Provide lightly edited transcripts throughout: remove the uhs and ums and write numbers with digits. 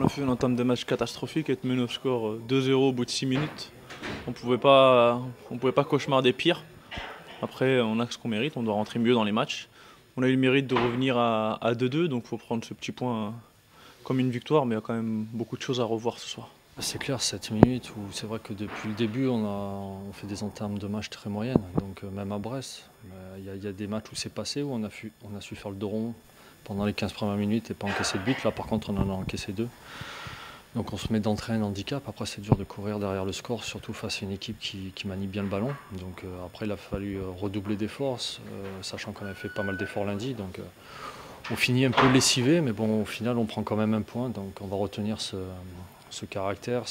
fait une entame de match catastrophique, être mené au score 2-0 au bout de 6 minutes. On pouvait pas cauchemarder pire. Après, on a ce qu'on mérite, on doit rentrer mieux dans les matchs. On a eu le mérite de revenir à 2-2, donc il faut prendre ce petit point comme une victoire, mais il y a quand même beaucoup de choses à revoir ce soir. C'est clair, 7 minutes où c'est vrai que depuis le début, on fait des entames de match très moyennes, donc même à Brest. Il y a des matchs où c'est passé, où on a su faire le dos rond pendant les 15 premières minutes et pas encaisser de but. Là, par contre, on en a encaissé 2. Donc on se met d'entrée un handicap. Après, c'est dur de courir derrière le score, surtout face à une équipe qui manie bien le ballon. Donc après, il a fallu redoubler d'efforts, sachant qu'on avait fait pas mal d'efforts lundi. Donc on finit un peu lessivé, mais bon, au final, on prend quand même un point. Donc on va retenir ce caractère,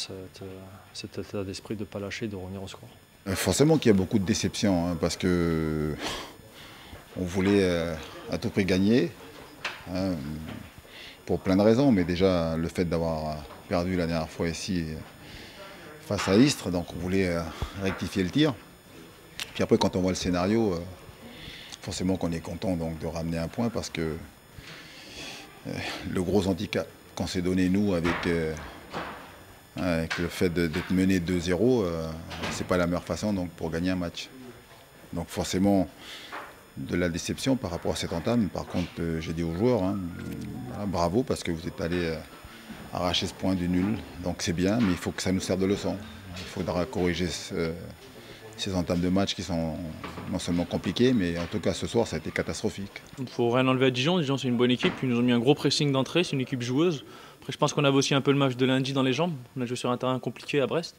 cet état d'esprit de ne pas lâcher, de revenir au score. Forcément qu'il y a beaucoup de déceptions, hein, parce que on voulait à tout prix gagner, hein, pour plein de raisons, mais déjà le fait d'avoir perdu la dernière fois ici face à Istres, donc on voulait rectifier le tir. Puis après, quand on voit le scénario, forcément qu'on est content donc, de ramener un point, parce que le gros handicap qu'on s'est donné nous avec le fait d'être mené 2-0, c'est pas la meilleure façon donc, pour gagner un match. Donc forcément de la déception par rapport à cette entame. Par contre, j'ai dit aux joueurs, hein, bravo parce que vous êtes allés arracher ce point du nul. Donc c'est bien, mais il faut que ça nous serve de leçon. Il faudra corriger ces entames de match qui sont non seulement compliquées, mais en tout cas ce soir ça a été catastrophique. Il ne faut rien enlever à Dijon. Dijon c'est une bonne équipe, ils nous ont mis un gros pressing d'entrée, c'est une équipe joueuse. Après je pense qu'on avait aussi un peu le match de lundi dans les jambes. On a joué sur un terrain compliqué à Brest.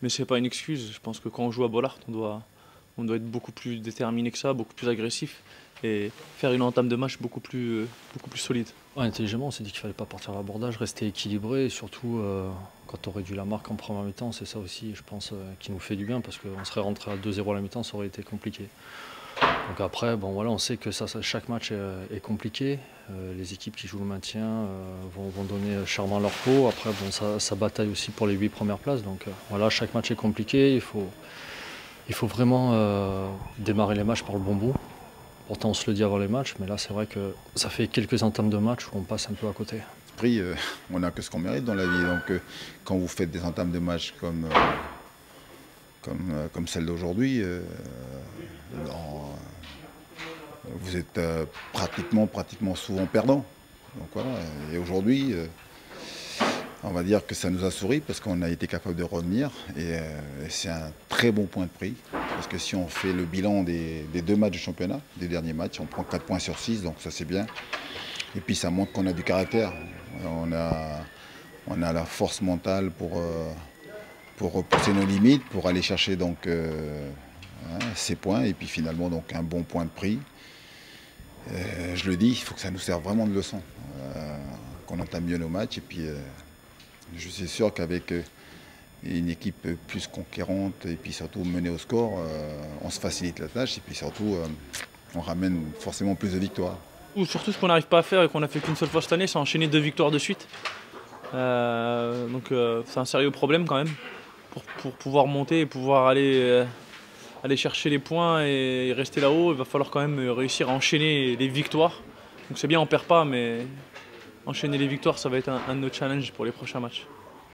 Mais ce n'est pas une excuse. Je pense que quand on joue à Bollaert, on doit être beaucoup plus déterminé que ça, beaucoup plus agressif et faire une entame de match beaucoup plus solide. Ouais, intelligemment, on s'est dit qu'il ne fallait pas partir à l'abordage, rester équilibré, et surtout quand on aurait dû la marque en première mi-temps, c'est ça aussi, je pense, qui nous fait du bien, parce qu'on serait rentré à 2-0 à la mi-temps, ça aurait été compliqué. Donc après, bon, voilà, on sait que chaque match est compliqué. Les équipes qui jouent le maintien vont donner chèrement leur peau. Après, bon, ça bataille aussi pour les 8 premières places. Donc voilà, chaque match est compliqué. Il faut vraiment démarrer les matchs par le bon bout. Pourtant, on se le dit avant les matchs, mais là, c'est vrai que ça fait quelques entames de match où on passe un peu à côté. On n'a que ce qu'on mérite dans la vie. Donc, quand vous faites des entames de match comme celle d'aujourd'hui, vous êtes pratiquement souvent perdant. Donc voilà. Et aujourd'hui, on va dire que ça nous a souri parce qu'on a été capable de revenir. Et c'est un très bon point de prix. Parce que si on fait le bilan des 2 matchs du championnat, des derniers matchs, on prend 4 points sur 6, donc ça c'est bien. Et puis ça montre qu'on a du caractère. On a la force mentale pour repousser nos limites, pour aller chercher donc, ces points. Et puis finalement donc un bon point de prix. Je le dis, il faut que ça nous serve vraiment de leçon. Qu'on entame mieux nos matchs. Et puis je suis sûr qu'avec une équipe plus conquérante et puis surtout menée au score, on se facilite la tâche et puis surtout on ramène forcément plus de victoires. Surtout ce qu'on n'arrive pas à faire et qu'on a fait qu'une seule fois cette année, c'est enchaîner 2 victoires de suite. Donc c'est un sérieux problème quand même pour pouvoir monter et pouvoir aller chercher les points et rester là-haut. Il va falloir quand même réussir à enchaîner les victoires. Donc c'est bien, on ne perd pas, mais enchaîner les victoires, ça va être un de nos challenges pour les prochains matchs.